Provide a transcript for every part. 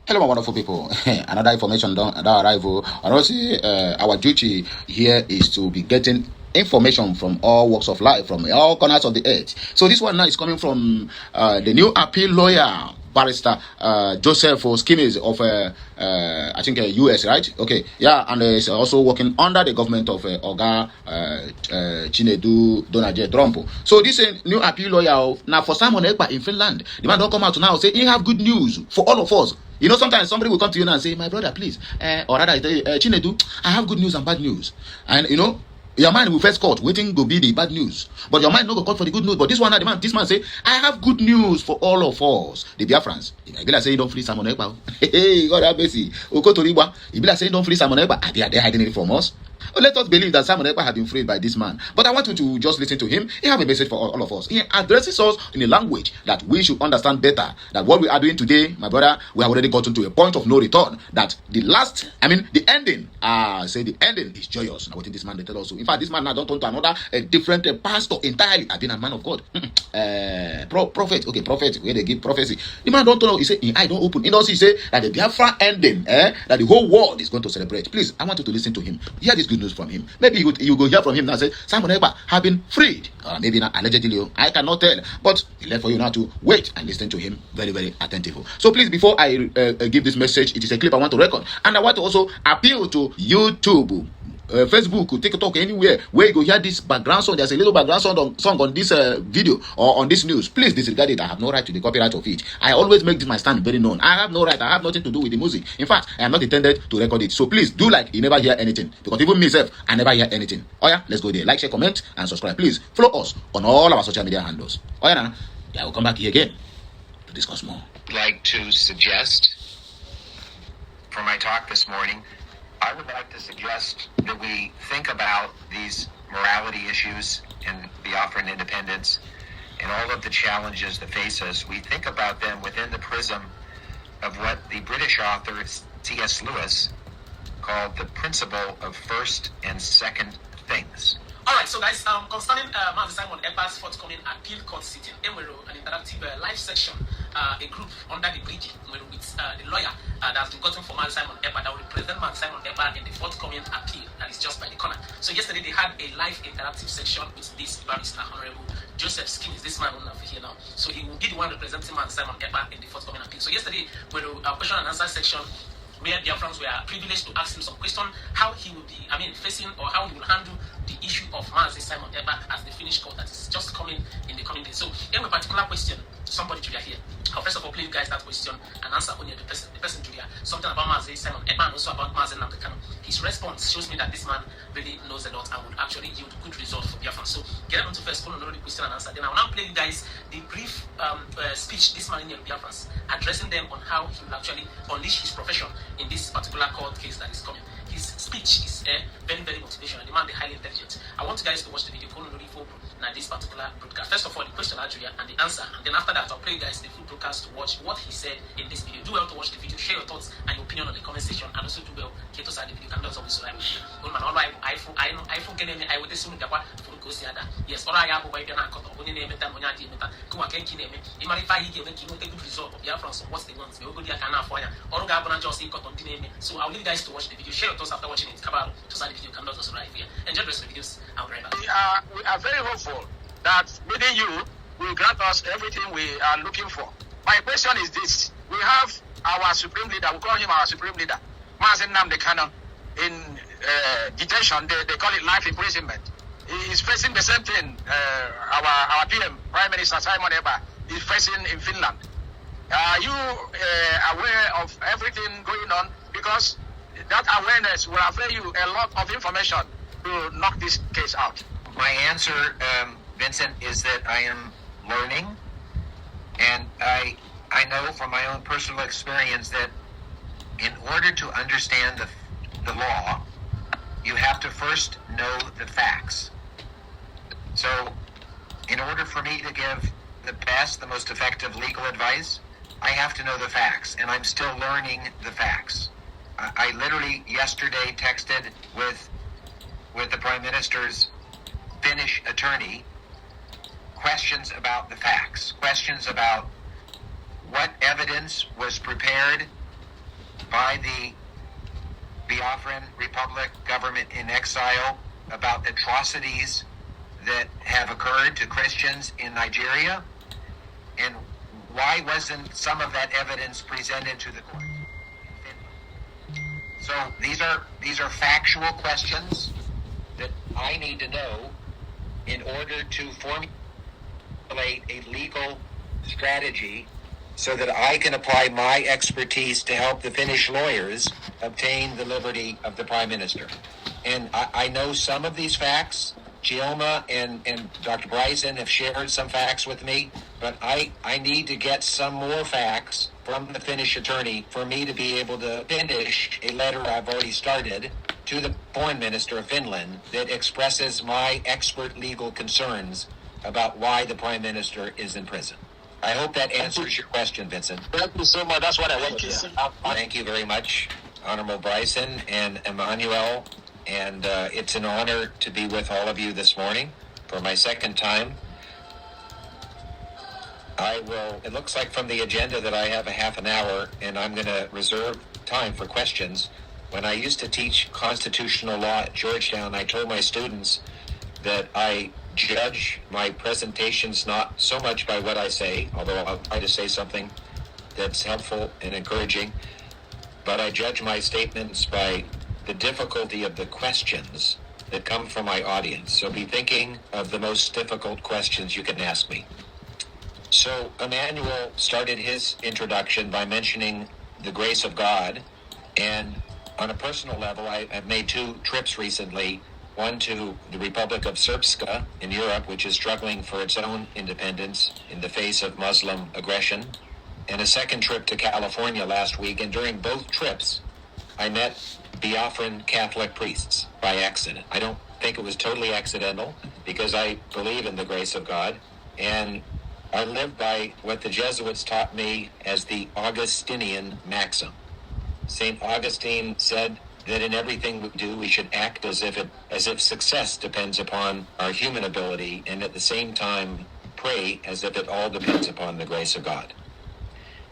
Hello, my wonderful people. Another information that arrival. And also, our duty here is to be getting information from all walks of life, from all corners of the earth. So this one now is coming from the new appeal lawyer, barrister Joseph Schmitz of I think US, right? Okay, yeah, and is also working under the government of Oga Chinedu Donald Trump. So this new appeal lawyer now for Simon Ekpa in Finland, the man don't come out now say he have good news for all of us. You know, sometimes somebody will come to you and say, my brother, please, or rather, Chinedu, I have good news and bad news. And, you know, your mind will first cut, waiting to be the bad news. But your mind no go cut for the good news. But this one, this man say, I have good news for all of us. The Biafrans. If I say, don't free Simon Ekpa. Hey, God have mercy. Okotoriwa. If I say, don't free Simon Ekpa, are they hiding it from us? Let us believe that Simon Ekpa had been freed by this man. But I want you to just listen to him. He have a message for all of us. He addresses us in a language that we should understand better. That what we are doing today, my brother, we have already gotten to a point of no return. That the ending, the ending is joyous. Now, what this man they tell us. In fact, this man now don't turn to another, a different pastor entirely. I've been a man of God. Prophet. Okay, prophet. Where they give prophecy. The man don't know. He say, I don't open. He also say that the Biafra ending, that the whole world is going to celebrate. Please, I want you to listen to him. Hear this good news from him. Maybe you go hear from him now and say, Simon Ekpa have been freed. Maybe not allegedly. I cannot tell. But he left for you now to wait and listen to him very, very attentively. So please, before I give this message, it is a clip I want to record. And I want to also appeal to YouTube, Facebook, TikTok, anywhere where you go hear this background song. There's a little background song on this video or on this news. Please disregard it. I have no right to the copyright of it. I always make my stand very known. I have no right. I have nothing to do with the music. In fact, I am not intended to record it. So please do like you never hear anything. Because even myself, I never hear anything. Oh yeah, let's go there. Like, share, comment, and subscribe. Please follow us on all our social media handles. Oh yeah, I will come back here again to discuss more. I'd like to suggest for my talk this morning, I would like to suggest that we think about these morality issues and Biafran independence and all of the challenges that face us. We think about them within the prism of what the British author C.S. Lewis called the principle of first and second things. Alright, so guys, concerning Simon Ekpa's forthcoming appeal court sitting, an interactive live section, a group under the bridge with the lawyer that has been gotten for Simon Ekpa that will represent Simon Ekpa in the forthcoming appeal that is just by the corner. So yesterday they had a live interactive section with this barrister, Honorable Joseph Schmitz, this man over here now. So he will be the one representing Simon Ekpa in the forthcoming appeal. So yesterday, with a question and answer section, where Biafrans were privileged to ask him some question, how he will be, facing or how he will handle the issue of Simon Ekpa as the finished court that is just coming in the coming days. So, in a particular question, somebody Julia here, I'll first of all play you guys that question and answer only the person Julia, something about Simon Ekpa and also about Mazi Namdekan. His response shows me that this man really knows a lot and would actually yield good results for Biafrans. So, get on to first, follow the question and answer. Then I will now play you guys the brief speech this man in Biafrans, addressing them on how he will actually unleash his profession in this particular court case that is coming. His speech is very, very motivational. The man is highly intelligent. I want you guys to watch the video now this particular broadcast. First of all, the question Julia and the answer, and then after that, I'll play you guys the full broadcast to watch what he said in this video. Do well to watch the video, share your thoughts and your opinion on the comment section, and also do well to side the video. Can also be so I would assume that yes, all I have away the cut of when name it and when I did it, go again, if I give a good result of Biafrans, what's the ones, we'll go there can for you, or Gabana just cut on the name. So I'll leave you guys to watch the video, share your thoughts after watching it. Come out to side the video, can also right here. Enjoy the rest of the videos. I'll be right back. We are very hopeful that within you will grant us everything we are looking for. My question is this: we have our supreme leader, we call him our supreme leader, Mazi Namdekan, in detention. They call it life imprisonment. He is facing the same thing. Our PM, Prime Minister Simon Ekpa, is facing in Finland. Are you aware of everything going on? Because that awareness will avail you a lot of information to knock this case out. My answer, Vincent, is that I am learning, and I know from my own personal experience that in order to understand the law, you have to first know the facts. So, in order for me to give the best, the most effective legal advice, I have to know the facts, and I'm still learning the facts. I literally yesterday texted with the Prime Minister's Finnish attorney questions about the facts, questions about what evidence was prepared by the Biafran Republic government in exile about atrocities that have occurred to Christians in Nigeria? And why wasn't some of that evidence presented to the court? So these are factual questions that I need to know in order to formulate a legal strategy so that I can apply my expertise to help the Finnish lawyers obtain the liberty of the Prime Minister. And I know some of these facts. Gioma and Dr. Bryson have shared some facts with me, but I need to get some more facts from the Finnish attorney for me to be able to finish a letter I've already started to the Foreign Minister of Finland that expresses my expert legal concerns about why the Prime Minister is in prison. I hope that answers your question, Vincent. Thank you so much. That's what I want to hear. Thank you very much, Honorable Bryson and Emmanuel. And it's an honor to be with all of you this morning for my second time. It looks like from the agenda that I have a half an hour, and I'm going to reserve time for questions. When I used to teach constitutional law at Georgetown, I told my students that I judge my presentations not so much by what I say, although I'll try to say something that's helpful and encouraging, but I judge my statements by the difficulty of the questions that come from my audience. So be thinking of the most difficult questions you can ask me. So Emmanuel started his introduction by mentioning the grace of God. And on a personal level, I've made 2 trips recently, one to the Republic of Srpska in Europe, which is struggling for its own independence in the face of Muslim aggression, and a second trip to California last week. And during both trips, I met Biafran Catholic priests by accident. I don't think it was totally accidental because I believe in the grace of God, and I live by what the Jesuits taught me as the Augustinian maxim. St. Augustine said that in everything we do, we should act as if success depends upon our human ability, and at the same time pray as if it all depends upon the grace of God.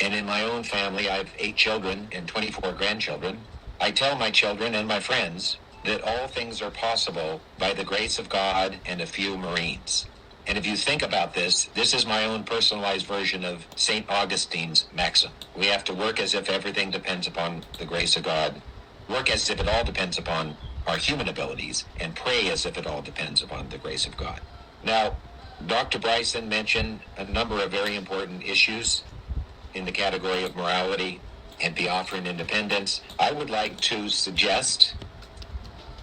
And in my own family, I have 8 children and 24 grandchildren. I tell my children and my friends that all things are possible by the grace of God and a few Marines. And if you think about this, this is my own personalized version of St. Augustine's maxim. We have to work as if everything depends upon the grace of God, work as if it all depends upon our human abilities, and pray as if it all depends upon the grace of God. Now, Dr. Bryson mentioned a number of very important issues in the category of morality and Biafran independence. I would like to suggest,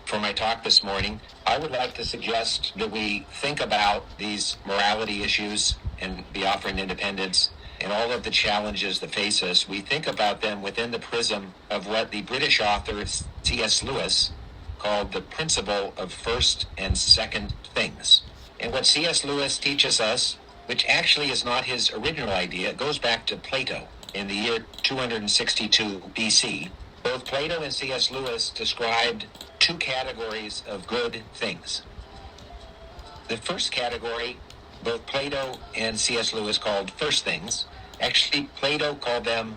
for my talk this morning, I would like to suggest that we think about these morality issues and Biafran independence and all of the challenges that face us. We think about them within the prism of what the British author C.S. Lewis called the principle of first and second things. And what C.S. Lewis teaches us, which actually is not his original idea, it goes back to Plato in the year 262 BC. Both Plato and C.S. Lewis described 2 categories of good things. The first category, both Plato and C.S. Lewis called first things. Actually, Plato called them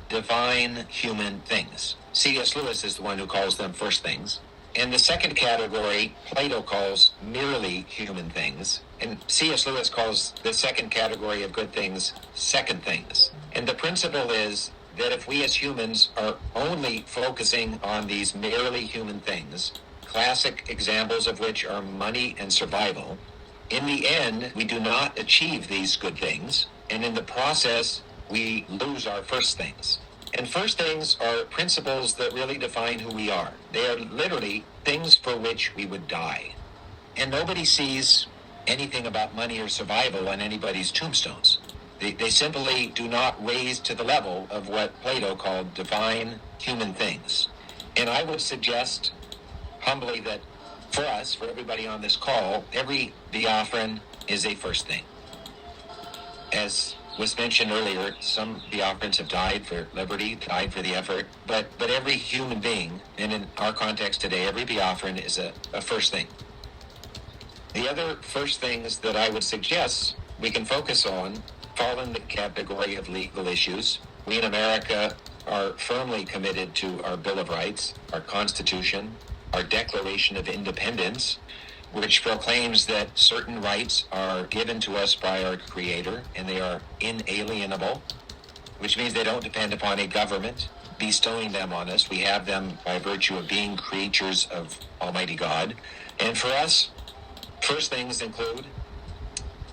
divine human things. C.S. Lewis is the one who calls them first things. And the second category, Plato calls merely human things. And C.S. Lewis calls the second category of good things second things. And the principle is that if we as humans are only focusing on these merely human things, classic examples of which are money and survival, in the end, we do not achieve these good things. And in the process, we lose our first things. And first things are principles that really define who we are. They are literally things for which we would die. And nobody sees anything about money or survival on anybody's tombstones. They simply do not raise to the level of what Plato called divine human things. And I would suggest humbly that for us, for everybody on this call, every Biafran is a first thing. As was mentioned earlier, some Biafrans have died for liberty, died for the effort, but every human being, and in our context today, every Biafran is a first thing. The other first things that I would suggest we can focus on fall in the category of legal issues. We in America are firmly committed to our Bill of Rights, our Constitution, our Declaration of Independence, which proclaims that certain rights are given to us by our Creator and they are inalienable, which means they don't depend upon a government bestowing them on us. We have them by virtue of being creatures of Almighty God. And for us, first things include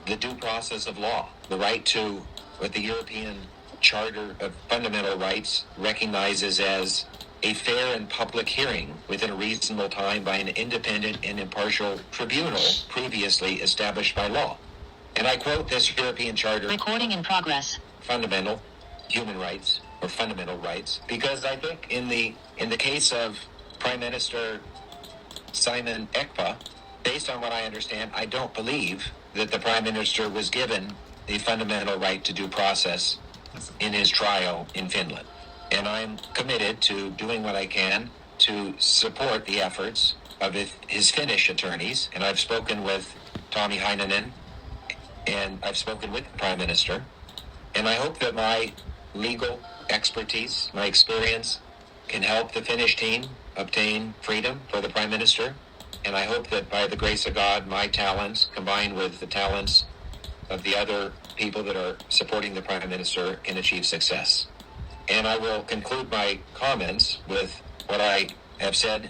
the due process of law, the right to what the European Charter of Fundamental Rights recognizes as a fair and public hearing within a reasonable time by an independent and impartial tribunal previously established by law. And I quote this European Charter, Recording in progress. Fundamental human rights or fundamental rights, because I think in the case of Prime Minister Simon Ekpa, based on what I understand, I don't believe that the Prime Minister was given the fundamental right to due process in his trial in Finland. And I'm committed to doing what I can to support the efforts of his Finnish attorneys. And I've spoken with Tommy Heinonen, and I've spoken with the Prime Minister. And I hope that my legal expertise, my experience, can help the Finnish team obtain freedom for the Prime Minister. And I hope that by the grace of God, my talents, combined with the talents of the other people that are supporting the Prime Minister, can achieve success. And I will conclude my comments with what I have said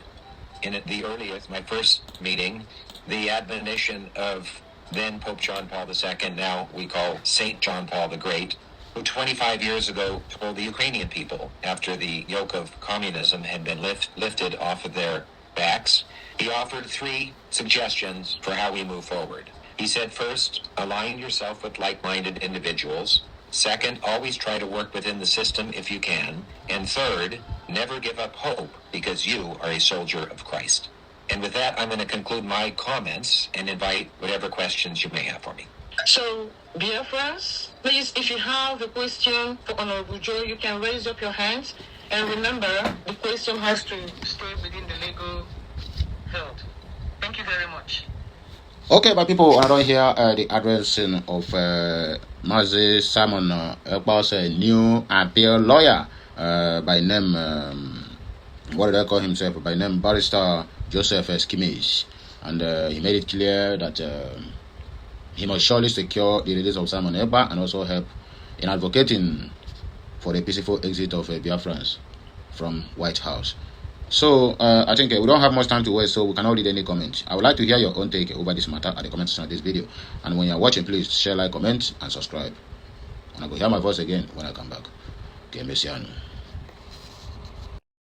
in the earliest, my first meeting, the admonition of then Pope John Paul II, now we call Saint John Paul the Great, who 25 years ago told the Ukrainian people, after the yoke of communism had been lifted off of their backs, he offered 3 suggestions for how we move forward. He said, first, align yourself with like-minded individuals. Second, always try to work within the system if you can. And third, never give up hope because you are a soldier of Christ. And with that, I'm going to conclude my comments and invite whatever questions you may have for me. So, dear friends, please, if you have a question for Honorable Joe, you can raise up your hands. And remember, the question has to stay within the legal field. Thank you very much. Okay, but people are not here the addressing of MSE Simon Ekpa's new appeal lawyer by name, what did I call himself? By name Barrister Joseph Schmitz. And he made it clear that he must surely secure the release of Simon Ekpa and also help in advocating for the peaceful exit of Biafrans from White House. So, I think we don't have much time to waste, so we cannot read any comments. I would like to hear your own take over this matter at the comment section of this video. And when you're watching, please share, like, comment, and subscribe. And I will hear my voice again when I come back. Okay, Messiano.